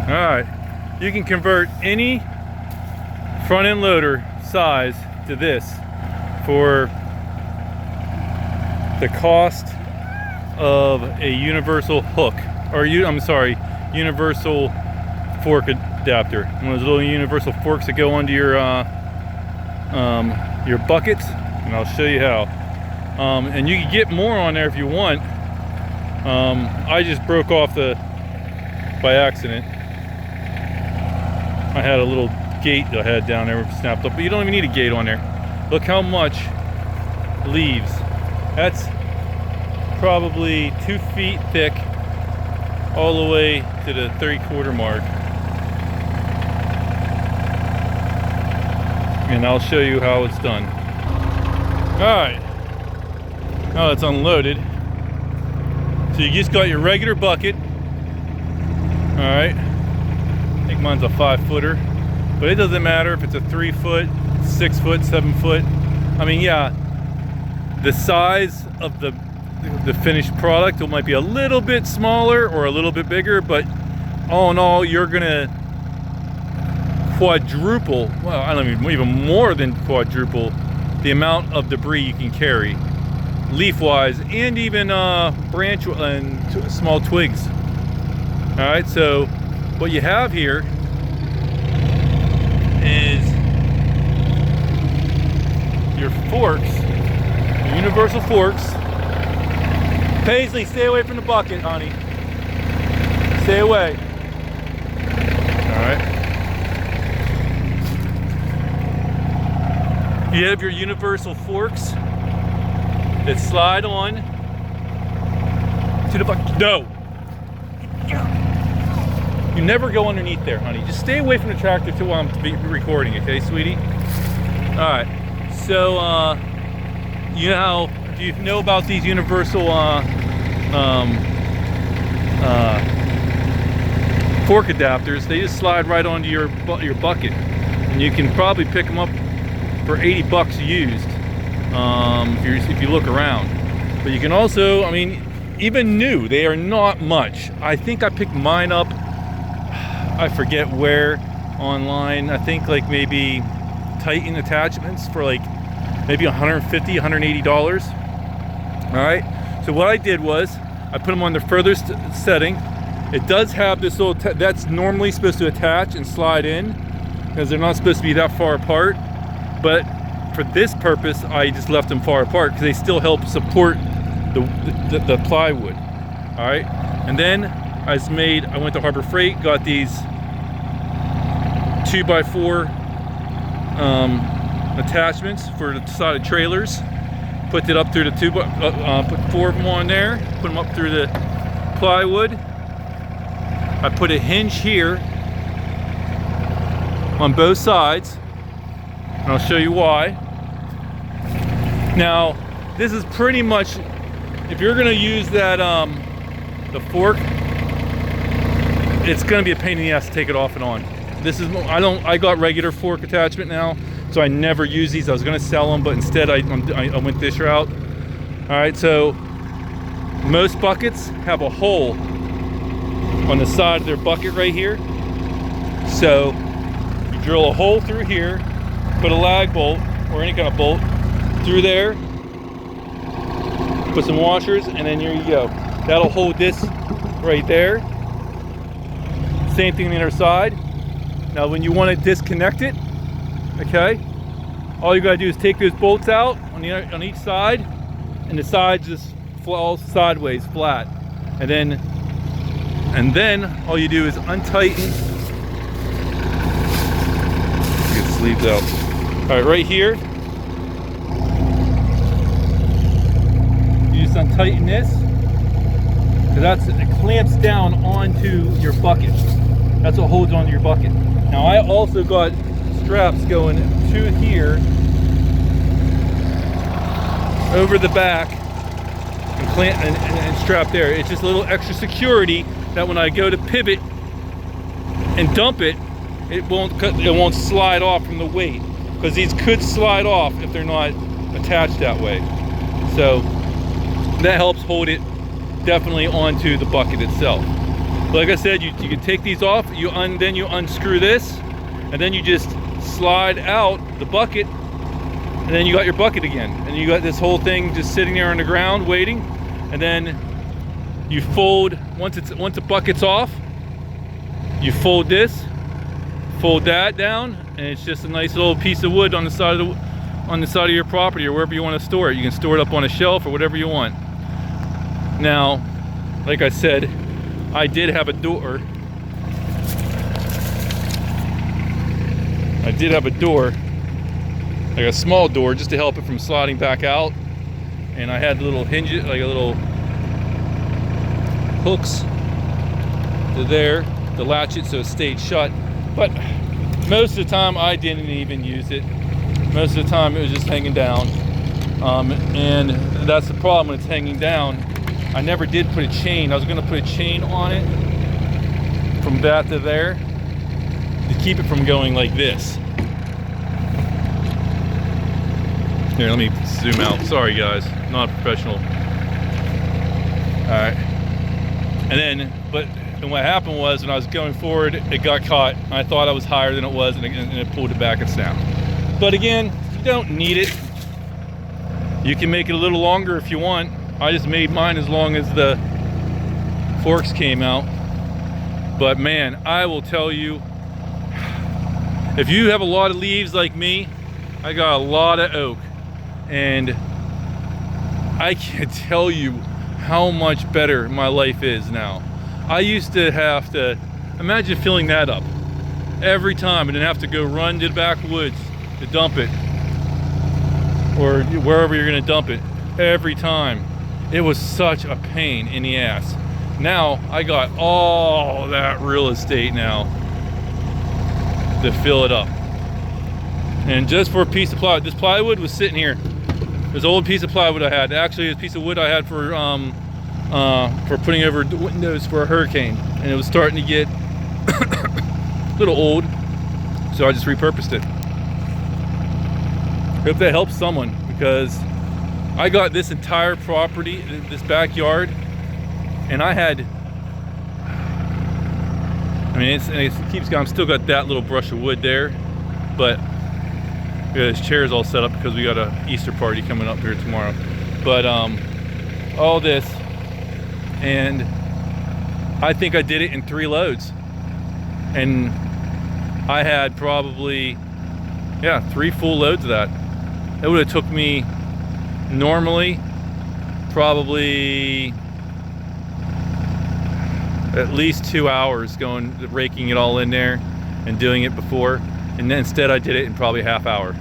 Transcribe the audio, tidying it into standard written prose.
Alright, you can convert any front end loader size to this for the cost of a universal hook, or universal fork adapter. One of those little universal forks that go onto your buckets, and I'll show you how. And you can get more on there if you want. I just broke off by accident. I had a little gate that I had down there snapped up, but you don't even need a gate on there. Look how much leaves. That's probably 2 feet thick all the way to the 3/4 mark. And I'll show you how it's done. Alright, now it's unloaded. So you just got your regular bucket. Alright, I think mine's a 5-footer, but it doesn't matter if it's a 3 foot, 6 foot, 7 foot. I mean, yeah, the size of the finished product, it might be a little bit smaller or a little bit bigger, but all in all, you're gonna quadruple, well, I don't even more than quadruple the amount of debris you can carry, leaf-wise, and even branch and small twigs. All right, so what you have here is your forks, your universal forks. Paisley, stay away from the bucket, honey. Stay away. All right. You have your universal forks that slide on to the bucket. No. You never go underneath there, honey. Just stay away from the tractor till I'm recording, okay, sweetie? All right. So, you know how, do you know about these universal fork adapters? They just slide right onto your bucket, and you can probably pick them up for 80 bucks used if you look around. But you can also, I mean, even new, they are not much. I think I picked mine up, I forget where, online. I think like maybe Titan Attachments for like maybe $150, $180. All right, so what I did was I put them on the furthest setting. It does have this little, that's normally supposed to attach and slide in because they're not supposed to be that far apart. But for this purpose, I just left them far apart because they still help support the plywood. All right, and then I went to Harbor Freight, got these 2x4 attachments for the side of trailers. Put it up through the put 4 of them on there, put them up through the plywood. I put a hinge here on both sides, and I'll show you why. Now, this is pretty much, if you're gonna use that, the fork, it's gonna be a pain in the ass to take it off and on. This is, I got regular fork attachment now, so I never use these. I was gonna sell them, but instead I went this route. All right, so most buckets have a hole on the side of their bucket right here. So you drill a hole through here, put a lag bolt or any kind of bolt through there, put some washers, and then here you go. That'll hold this right there. Same thing on the other side. Now when you want to disconnect it, okay, all you gotta do is take those bolts out on each side, and the sides just fall sideways flat, and then all you do is untighten. Get the sleeves out. All right, right here, you just untighten this, because it clamps down onto your bucket. That's what holds onto your bucket. Now I also got straps going to here over the back and clamp and strap there. It's just a little extra security that when I go to pivot and dump it, it won't slide off from the weight, because these could slide off if they're not attached that way. So that helps hold it definitely onto the bucket itself. Like I said, you can take these off, then you unscrew this, and then you just slide out the bucket, and then you got your bucket again. And you got this whole thing just sitting there on the ground waiting, and then you fold, once the bucket's off, you fold this, fold that down, and it's just a nice little piece of wood on the side of your property or wherever you want to store it. You can store it up on a shelf or whatever you want. Now, like I said, I did have a door. I did have a door, like a small door, just to help it from sliding back out. And I had little hinges, like a little hooks to there to latch it so it stayed shut. But most of the time I didn't even use it. Most of the time it was just hanging down. And that's the problem when it's hanging down. I never did put a chain. I was gonna put a chain on it from that to there to keep it from going like this. Here, let me zoom out. Sorry guys, not professional. All right. And then, and what happened was when I was going forward, it got caught. I thought I was higher than it was, and it pulled it back and snapped. But again, you don't need it. You can make it a little longer if you want. I just made mine as long as the forks came out. But man, I will tell you, if you have a lot of leaves like me, I got a lot of oak, and I can't tell you how much better my life is now. I used to have to, imagine filling that up every time and then have to go run to the backwoods to dump it, or wherever you're gonna dump it every time. It was such a pain in the ass. Now I got all that real estate now to fill it up. And just for a piece of plywood, this plywood was sitting here. This old piece of plywood I had, actually a piece of wood I had for putting over windows for a hurricane, and it was starting to get a little old, so I just repurposed it. Hope that helps someone, because I got this entire property, this backyard, and I mean, it keeps going. I've still got that little brush of wood there, but we got his chairs all set up because we got a Easter party coming up here tomorrow. But all this, and I think I did it in 3 loads, and I had probably 3 full loads of that. It would have took me normally probably at least 2 hours raking it all in there and doing it before, and then instead I did it in probably a half hour.